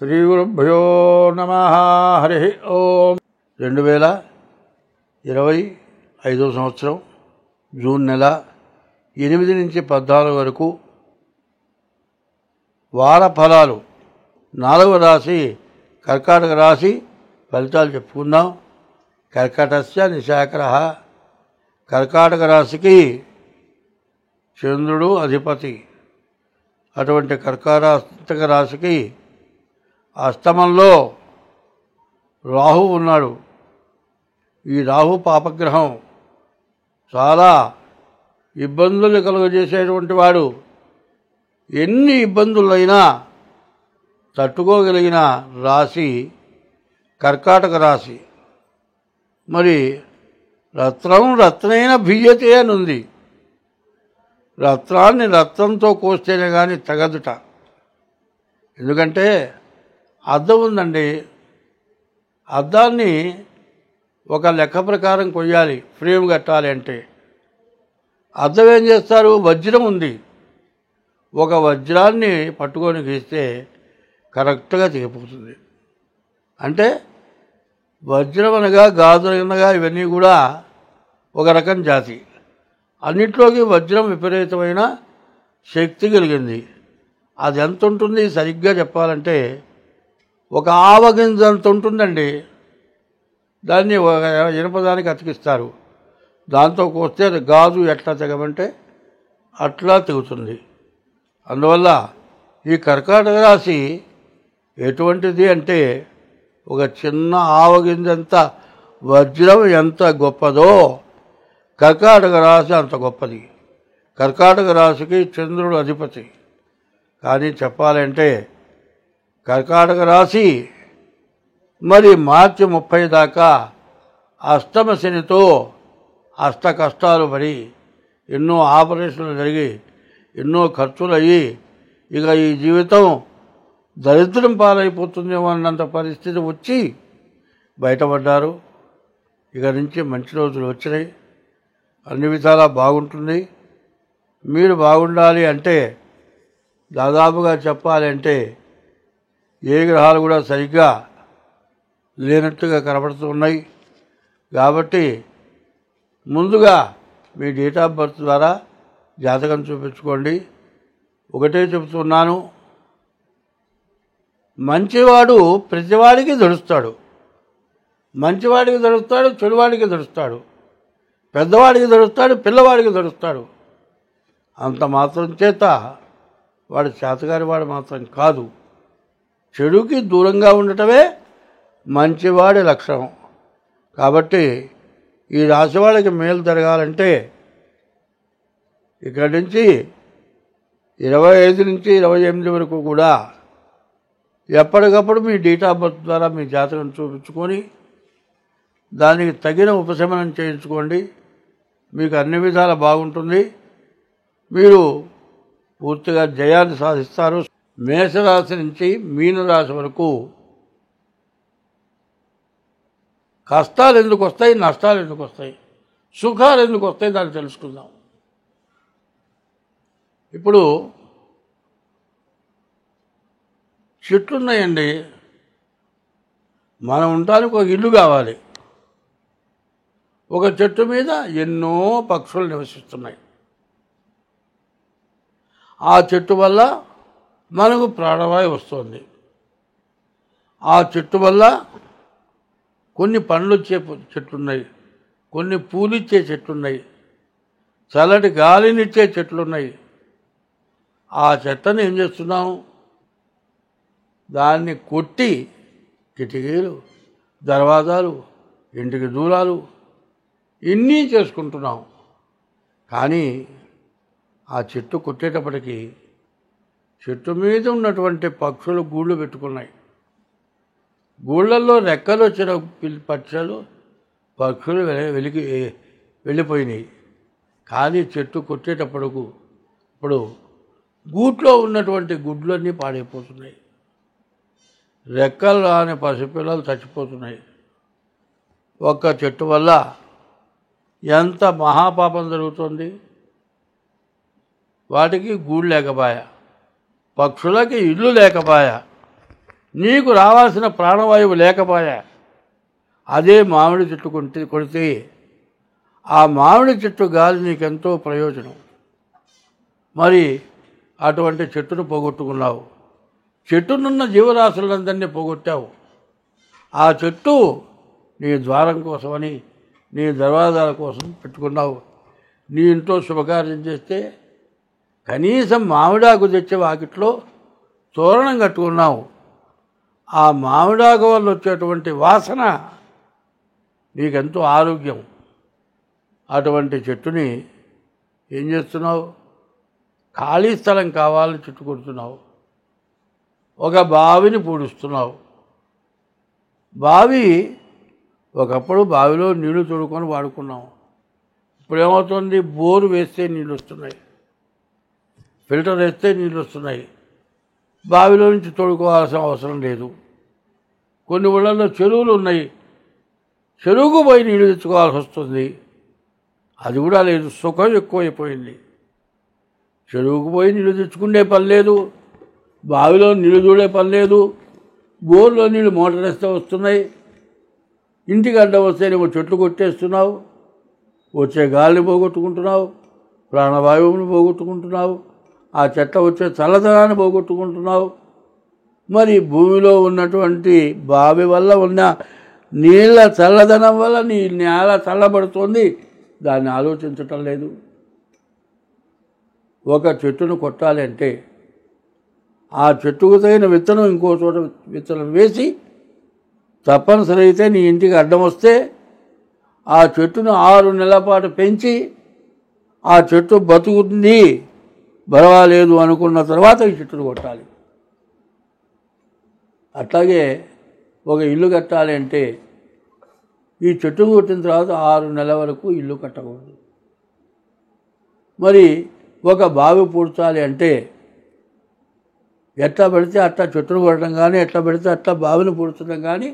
శ్రీ గురుభ్యో నమః. హరి ఓం. 2025 సంవత్సరం జూన్ నెల 8 నుంచి 14 వరకు వార ఫలాలు. 4వ రాశి కర్కాటక రాశి ఫలితాలు చెప్పుకుందాం. కర్కాటస్య నిశాకరః. కర్కాటక రాశికి చంద్రుడు అధిపతి. అటువంటి కర్కాటక రాశికి అష్టమంలో రాహు ఉన్నాడు. ఈ రాహు పాపగ్రహం చాలా ఇబ్బందులు కలుగజేసేటువంటి వాడు. ఎన్ని ఇబ్బందులైనా తట్టుకోగలిగిన రాశి కర్కాటక రాశి. మరి రత్నం రత్నైన భియ్యతే అని ఉంది. రత్నాన్ని రత్నంతో కోస్తేనే కానీ తగదుట. ఎందుకంటే అద్దం ఉందండి, అద్దాన్ని ఒక లెక్క ప్రకారం కొయ్యాలి, ఫ్రేమ్ కట్టాలి అంటే. అద్దం ఏం చేస్తారు? వజ్రం ఉంది, ఒక వజ్రాన్ని పట్టుకొని గీస్తే కరెక్ట్గా తెగిపోతుంది. అంటే వజ్రం అనగా గాజులు అనగా ఇవన్నీ కూడా ఒక రకం జాతి. అన్నిట్లోకి వజ్రం విపరీతమైన శక్తి కలిగింది. అది ఎంత ఉంటుంది సరిగ్గా చెప్పాలంటే ఒక ఆవగింజ అంత ఉంటుందండి. దాన్ని ఒక ఇనుపదానికి అతికిస్తారు. దాంతో కోస్తే గాజు ఎట్లా తెగమంటే అట్లా తెగుతుంది. అందువల్ల ఈ కర్కాటక రాశి ఎటువంటిది అంటే ఒక చిన్న ఆవగింజంత వజ్రం ఎంత గొప్పదో కర్కాటక రాశి అంత గొప్పది. కర్కాటక రాశికి చంద్రుడు అధిపతి. కానీ చెప్పాలంటే కర్కాటక రాశి మరి మార్చి 30 దాకా అష్టమ శనితో అష్ట కష్టాలు పడి ఎన్నో ఆపరేషన్లు జరిగి ఎన్నో ఖర్చులు అయ్యి ఇక ఈ జీవితం దరిద్రం పాలైపోతుందేమో అన్నంత పరిస్థితి వచ్చి బయటపడ్డారు. ఇక నుంచి మంచి రోజులు వచ్చినాయి, అన్ని విధాలా బాగుంటుంది. మీరు బాగుండాలి అంటే దాదాపుగా చెప్పాలి అంటే ఏ గ్రహాలు కూడా సరిగ్గా లేనట్టుగా కనబడుతున్నాయి. కాబట్టి ముందుగా మీ డేట్ ఆఫ్ బర్త్ ద్వారా జాతకం చూపించుకోండి. ఒకటే చెబుతున్నాను, మంచివాడు ప్రతివాడికి దొరుకుతాడు. మంచివాడికి దొరుకుతాడు, చెడువాడికి దొరుకుతాడు, పెద్దవాడికి దొరుకుతాడు, పిల్లవాడికి దొరుకుతాడు. అంత మాత్రం చేత వాడు చేతగారి వాడు మాత్రం కాదు. చెడుకి దూరంగా ఉండటమే మంచివాడి లక్షణం. కాబట్టి ఈ రాశి వాళ్ళకి మేలు జరగాలంటే ఇక్కడి నుంచి 25 నుంచి 28 వరకు కూడా ఎప్పటికప్పుడు మీ డేట్ ఆఫ్ బర్త్ ద్వారా మీ జాతకం చూపించుకొని దానికి తగిన ఉపశమనం చేయించుకోండి. మీకు అన్ని విధాలా బాగుంటుంది. మీరు పూర్తిగా జయాన్ని సాధిస్తారు. మేషరాశి నుంచి మీనరాశి వరకు కష్టాలు ఎందుకు వస్తాయి, నష్టాలు ఎందుకు వస్తాయి, సుఖాలు ఎందుకు వస్తాయి, దాన్ని తెలుసుకుందాం. ఇప్పుడు చెట్లు ఉన్నాయండి, మనం ఉండటానికి ఒక ఇల్లు కావాలి. ఒక చెట్టు మీద ఎన్నో పక్షులు నివసిస్తున్నాయి. ఆ చెట్టు వల్ల మనకు ప్రాణవాయువు వస్తుంది. ఆ చెట్టు వల్ల కొన్ని పండ్లు వచ్చే చెట్లున్నాయి, కొన్ని పూలిచ్చే చెట్లున్నాయి, చల్లటి గాలినిచ్చే చెట్లున్నాయి. ఆ చెట్లను ఏం చేస్తున్నాం? దాన్ని కొట్టి కిటికీలు, దర్వాజాలు, ఇంటికి దూరాలు ఇన్ని చేసుకుంటున్నాం. కానీ ఆ చెట్టు కొట్టేటప్పటికి చెట్టు మీద ఉన్నటువంటి పక్షులు గూళ్ళు పెట్టుకున్నాయి. గూళ్ళల్లో రెక్కలు వచ్చిన పక్షులు వెళ్ళిపోయినాయి. కానీ చెట్టు కొట్టేటప్పుడు ఇప్పుడు గూట్లో ఉన్నటువంటి గుడ్లన్నీ పాడైపోతున్నాయి. రెక్కలు రాని పసిపిల్లలు చచ్చిపోతున్నాయి. ఒక్క చెట్టు వల్ల ఎంత మహాపాపం జరుగుతుంది. వాటికి గూడు లేకపాయ, పక్షులకి ఇల్లు లేకపాయ. నీకు రావాల్సిన ప్రాణవాయువు లేకపోయా. అదే మామిడి చెట్టు కొడితే ఆ మామిడి చెట్టు గాలి నీకెంతో ప్రయోజనం. మరి అటువంటి చెట్టును పోగొట్టుకున్నావు. చెట్టునున్న జీవరాశులందరినీ పోగొట్టావు. ఆ చెట్టు నీ ద్వారం కోసమని, నీ దర్వాజాల కోసం పెట్టుకున్నావు. నీ ఇంట్లో శుభకార్యం చేస్తే కనీసం మామిడాకు తెచ్చే వాకిట్లో తోరణం కట్టుకున్నావు. ఆ మామిడాకు వల్ల వచ్చేటువంటి వాసన నీకెంతో ఆరోగ్యం. అటువంటి చెట్టుని ఏం చేస్తున్నావు? ఖాళీ స్థలం కావాలని చుట్టు కొడుతున్నావు. ఒక బావిని పూడుస్తున్నావు. బావి ఒకప్పుడు బావిలో నీళ్లు తోడుకొని వాడుకున్నాం. ఇప్పుడు ఏమవుతుంది? బోరు వేస్తే నీళ్ళు వస్తున్నాయి, ఫిల్టర్ వేస్తే నీళ్ళు వస్తున్నాయి. బావిలో నుంచి తోడుకోవాల్సిన అవసరం లేదు. కొన్ని ఊళ్ళల్లో చెరువులు ఉన్నాయి, చెరువుకు పోయి నీళ్ళు తెచ్చుకోవాల్సి వస్తుంది. అది కూడా లేదు, సుఖం ఎక్కువైపోయింది. చెరువుకు పోయి నీళ్ళు తెచ్చుకునే పని లేదు, బావిలో నీళ్ళు చూడే పని లేదు, బోర్లో నీళ్ళు మోటార్ వేస్తే వస్తున్నాయి. ఇంటికి అడ్డం వస్తే నువ్వు చెట్లు కొట్టేస్తున్నావు, వచ్చే గాలిని పోగొట్టుకుంటున్నావు, ప్రాణవాయువుని పోగొట్టుకుంటున్నావు, ఆ చెట్ల వచ్చే చల్లదనాన్ని పోగొట్టుకుంటున్నావు. మరి భూమిలో ఉన్నటువంటి బావి వల్ల ఉన్న నీళ్ళ చల్లదనం వల్ల నీ నేల చల్లబడుతోంది, దాన్ని ఆలోచించటం లేదు. ఒక చెట్టును కొట్టాలి అంటే ఆ చెట్టుకు తగిన విత్తనం ఇంకో చోట విత్తనం వేసి, తప్పనిసరి అయితే నీ ఇంటికి అడ్డం వస్తే ఆ చెట్టును 6 నెలల పాటు పెంచి ఆ చెట్టు బతుకుతుంది, పర్వాలేదు అనుకున్న తర్వాత ఈ చెట్టును కొట్టాలి. అట్లాగే ఒక ఇల్లు కట్టాలి అంటే ఈ చెట్టు కొట్టిన తర్వాత 6 నెలల వరకు ఇల్లు కట్టకూడదు. మరి ఒక బావి పూడ్చాలి అంటే ఎట్లా పడితే అట్లా చెట్టును కొట్టడం కానీ, ఎట్లా పడితే అట్లా బావిని పూడ్చడం కానీ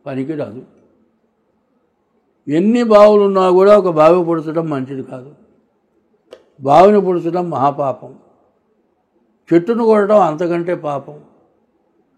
పనికి రాదు. ఎన్ని బావులు ఉన్నా కూడా ఒక బావి పూడ్చడం మంచిది కాదు. బావిని పూడ్చడం మహాపాపం, చెట్టును కొట్టడం అంతకంటే పాపం,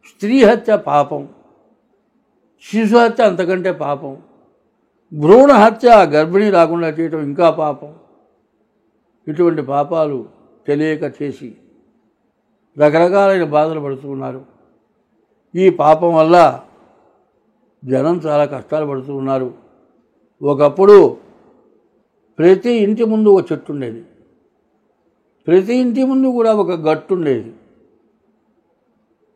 స్త్రీ హత్య పాపం, శిశు హత్య అంతకంటే పాపం, భ్రూణ హత్య గర్భిణీ రాకుండా చేయటం ఇంకా పాపం. ఇటువంటి పాపాలు తెలియక చేసి రకరకాలైన బాధలు పడుతున్నారు. ఈ పాపం వల్ల జనం చాలా కష్టాలు పడుతూ ఉన్నారు. ఒకప్పుడు ప్రతి ఇంటి ముందు ఒక చెట్టు ఉండేది, ప్రతి ఇంటి ముందు కూడా ఒక గట్టు ఉండేది.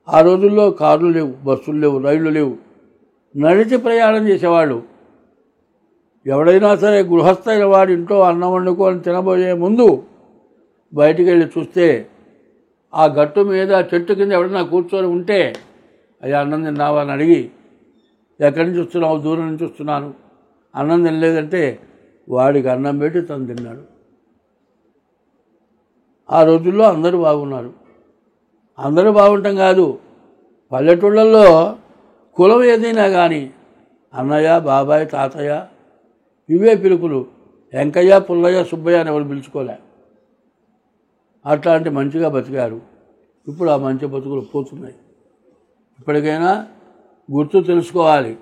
ఆ రోజుల్లో కార్లు లేవు, బస్సులు లేవు, రైళ్లు లేవు, నడిచి ప్రయాణం చేసేవాళ్ళు. ఎవడైనా సరే గృహస్థైన వాడి ఇంట్లో అన్నం వండుకొని తినబోయే ముందు బయటికి వెళ్ళి చూస్తే ఆ గట్టు మీద చెట్టు కింద ఎవడైనా కూర్చొని ఉంటే, అయ్యా అన్నం తిన్నావా అని అడిగి, ఎక్కడి నుంచి వస్తున్నావు? దూరం నుంచి వస్తున్నాను. అన్నం తినలేదంటే వాడికి అన్నం పెట్టి తను తిన్నాడు. ఆ రోజుల్లో అందరూ బాగున్నారు. అందరూ బాగుంటాం కాదు, పల్లెటూళ్ళల్లో కులం ఏదైనా కానీ అన్నయ్య, బాబాయ్, తాతయ్య ఇవే పిలుపులు. వెంకయ్య, పుల్లయ్య, సుబ్బయ్య అని ఎవరు పిలుచుకోలే. అట్లాంటి మంచిగా బతికారు. ఇప్పుడు ఆ మంచి బతుకులు పోతున్నాయి. ఇప్పటికైనా గుర్తు తెలుసుకోవాలి.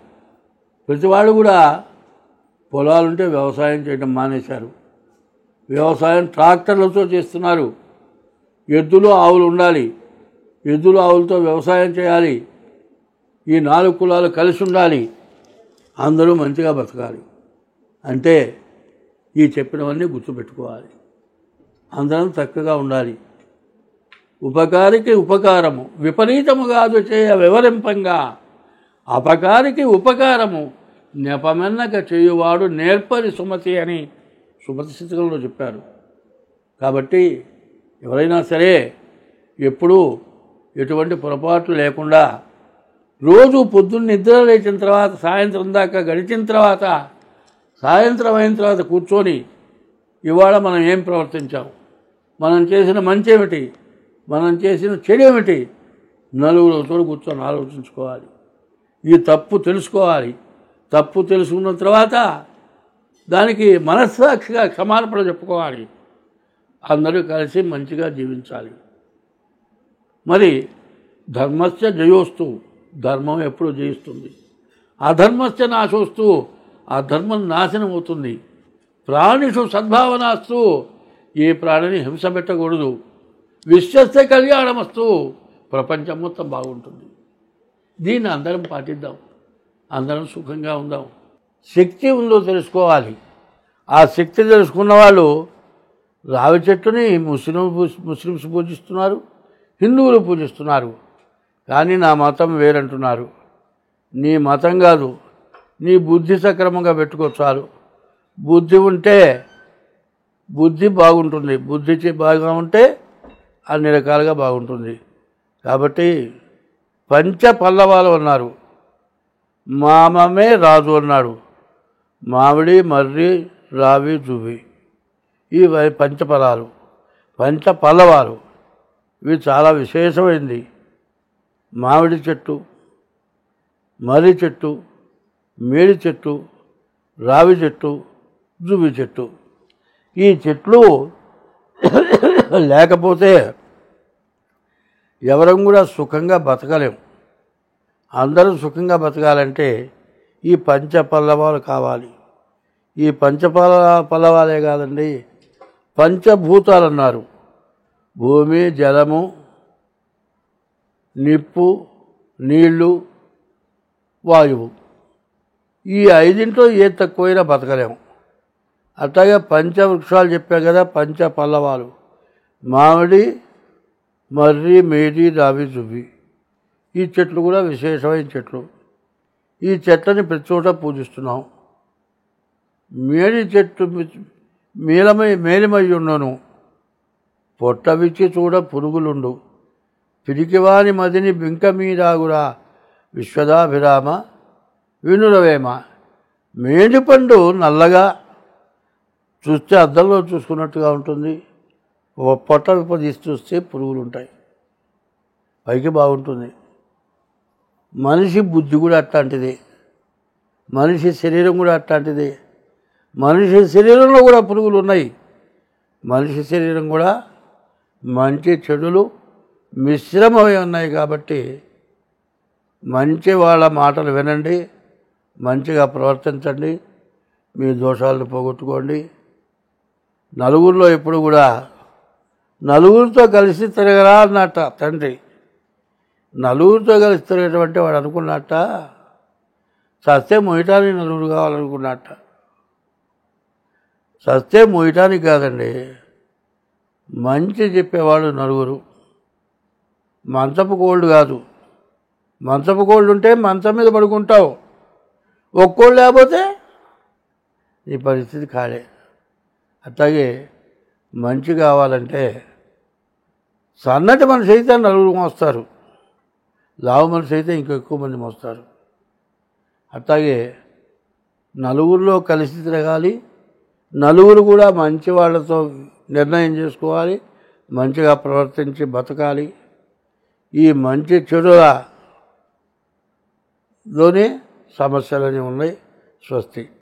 ప్రతివాడు కూడా పొలాలుంటే వ్యవసాయం చేయడం మానేశారు. వ్యవసాయం ట్రాక్టర్లతో చేస్తున్నారు. ఎద్దులు ఆవులు ఉండాలి, ఎద్దులు ఆవులతో వ్యవసాయం చేయాలి. ఈ 4 కులాలు కలిసి ఉండాలి, అందరూ మంచిగా బతకాలి. అంటే ఈ చెప్పినవన్నీ గుర్తుపెట్టుకోవాలి. అందరం చక్కగా ఉండాలి. ఉపకారికి ఉపకారము విపరీతము కాదు చేయ వివరింపంగా, అపకారికి ఉపకారము నెపమెన్నక చేయువాడు నేర్పరి సుమతి అని సుమతి శతకంలో చెప్పారు. కాబట్టి ఎవరైనా సరే ఎప్పుడూ ఎటువంటి పొరపాట్లు లేకుండా రోజు పొద్దున్న నిద్ర లేచిన తర్వాత సాయంత్రం దాకా గడిచిన తర్వాత, సాయంత్రం అయిన తర్వాత కూర్చొని ఇవాళ మనం ఏం ప్రవర్తించాం, మనం చేసిన మంచి ఏమిటి, మనం చేసిన చెడు ఏమిటి, నలుగురితో కూర్చొని ఆలోచించుకోవాలి. ఈ తప్పు తెలుసుకోవాలి. తప్పు తెలుసుకున్న తర్వాత దానికి మనస్సాక్షిగా క్షమాపణ చెప్పుకోవాలి. అందరూ కలిసి మంచిగా జీవించాలి. మరి ధర్మస్య జయోస్తు, ధర్మం ఎప్పుడు జయిస్తుంది. అధర్మస్య నాశోస్తు, ఆ ధర్మం నాశనం అవుతుంది. ప్రాణిషు సద్భావనాస్తు, ఏ ప్రాణిని హింస పెట్టకూడదు. విశ్వస్య కళ్యాణమస్తు, ప్రపంచం మొత్తం బాగుంటుంది. దీన్ని అందరం పాటిద్దాం, అందరం సుఖంగా ఉందాం. శక్తి ఉందో తెలుసుకోవాలి. ఆ శక్తి తెలుసుకున్న వాళ్ళు రావి చెట్టుని ముస్లిమ్స్ పూజిస్తున్నారు, హిందువులు పూజిస్తున్నారు. కానీ నా మతం వేరంటున్నారు. నీ మతం కాదు, నీ బుద్ధి సక్రమంగా పెట్టుకో చాలు. బుద్ధి ఉంటే బుద్ధి బాగుంటుంది, బుద్ధి బాగా ఉంటే అన్ని రకాలుగా బాగుంటుంది. కాబట్టి పంచ పల్లవాలు అన్నారు. మామమే రాజు అన్నాడు. మామిడి, మర్రి, రావి, జువి, ఈ పంచఫలాలు, పంచ పల్లవాలు. ఇవి చాలా విశేషమైంది. మామిడి చెట్టు, మర్రి చెట్టు, మేడి చెట్టు, రావి చెట్టు, జువి చెట్టు. ఈ చెట్లు లేకపోతే ఎవరం కూడా సుఖంగా బతకలేం. అందరూ సుఖంగా బతకాలంటే ఈ పంచ పల్లవాలు కావాలి. ఈ పల్లవాలే కాదండి, పంచభూతాలు అన్నారు. భూమి, జలము, నిప్పు, నీళ్లు, వాయువు. ఈ ఐదింట్లో ఏ తక్కువైనా బతకలేము. అట్లాగే పంచవృక్షాలు చెప్పా కదా, పంచ పల్లవాలు. మామిడి, మర్రి, మేడి, రావి, జువ్వి. ఈ చెట్లు కూడా విశేషమైన చెట్లు. ఈ చెట్లని ప్రతి చోట పూజిస్తున్నాం. మేడి చెట్టు మేలిమై ఉండను, పొట్టవిచ్చి చూడ పురుగులుండు, పిరికివాని మదిని బింక మీదాగురా, విశ్వదాభిరామ వినురవేమ. మేడి పండు నల్లగా చూస్తే అద్దంలో చూసుకున్నట్టుగా ఉంటుంది. పొట్ట విప్పదీసి చూస్తే పురుగులు ఉంటాయి, పైకి బాగుంటుంది. మనిషి బుద్ధి కూడా అట్లాంటిది, మనిషి శరీరం కూడా అట్లాంటిది. మనిషి శరీరంలో కూడా పురుగులు ఉన్నాయి. మనిషి శరీరం కూడా మంచి చెడులు మిశ్రమమై ఉన్నాయి. కాబట్టి మంచి వాళ్ళ మాటలు వినండి, మంచిగా ప్రవర్తించండి, మీ దోషాలను పోగొట్టుకోండి. నలుగురిలో ఎప్పుడు కూడా నలుగురితో కలిసి తిరగరా అన్నట్ట తండ్రి. నలుగురితో కలిసి తిరిగేటువంటి వాడు అనుకున్నట్ట సస్తే మొయ్యటానికి నలుగురు కావాలనుకున్నట్ట. సస్తే మొయ్యటానికి కాదండి, మంచి చెప్పేవాడు నలుగురు. మంచపు కోళ్ళు కాదు. మంచపు కోళ్ళు ఉంటే మంచం మీద పడుకుంటావు, ఒక్కోళ్ళు లేకపోతే నీ పరిస్థితి కాలే. అట్లాగే మంచి కావాలంటే సన్నటి మనిషి అయితే నలుగురు మోస్తారు, లావు మనిషి అయితే ఇంకెక్కువ మంది మోస్తారు. అట్లాగే నలుగురిలో కలిసి తిరగాలి. నలుగురు కూడా మంచి వాళ్ళతో నిర్ణయం చేసుకోవాలి, మంచిగా ప్రవర్తించి బతకాలి. ఈ మంచి చెడులలోనే సమస్యలని ఉన్నాయి. స్వస్తి.